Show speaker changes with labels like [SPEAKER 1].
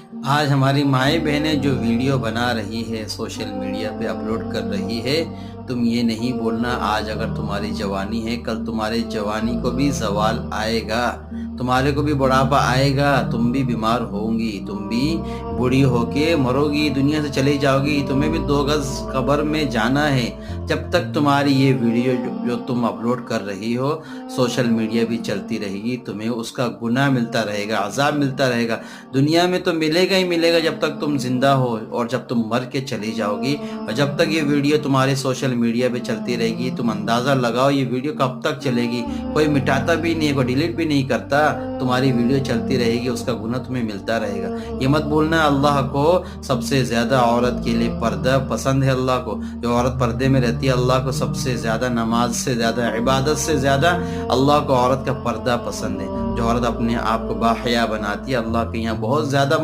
[SPEAKER 1] آج ہماری مائیں بہنیں جو ویڈیو بنا رہی ہے سوشل میڈیا پہ اپلوڈ کر رہی ہے، تم یہ نہیں بولنا آج اگر تمہاری جوانی ہے کل تمہارے جوانی کو بھی زوال آئے گا، تمہارے کو بھی بڑھاپا آئے گا، تم بھی بیمار ہوں گی، تم بھی بوڑھی ہو کے مرو گی، دنیا سے چلی جاؤ گی، تمہیں بھی 2 گز قبر میں جانا ہے۔ جب تک تمہاری یہ ویڈیو جو تم اپلوڈ کر رہی ہو سوشل میڈیا بھی چلتی رہے گی، تمہیں اس کا گناہ ملتا رہے گا، عذاب ملتا رہے گا۔ دنیا میں تو ملے گا ہی ملے گا جب تک تم زندہ ہو، اور جب تم مر کے چلی جاؤ گی، اور جب تک یہ ویڈیو تمہارے سوشل میڈیا پہ چلتی رہے گی، تم اندازہ لگاؤ یہ ویڈیو کب تک چلے گی۔ کوئی مٹاتا بھی نہیں، کوئی ڈیلیٹ بھی نہیں کرتا، تمہاری ویڈیو چلتی رہے گی، اس کا گناہ تمہیں ملتا رہے گا۔ یہ مت بولنا اللہ کو سب سے زیادہ عورت کے لیے پردہ پسند ہے، اللہ کو جو عورت پردے میں رہتی ہے، اللہ کو سب سے زیادہ نماز سے زیادہ عبادت سے زیادہ اللہ کو عورت کا پردہ پسند ہے۔ جو عورت اپنے آپ کو باحیا بناتی ہے، اللہ کے یہاں بہت زیادہ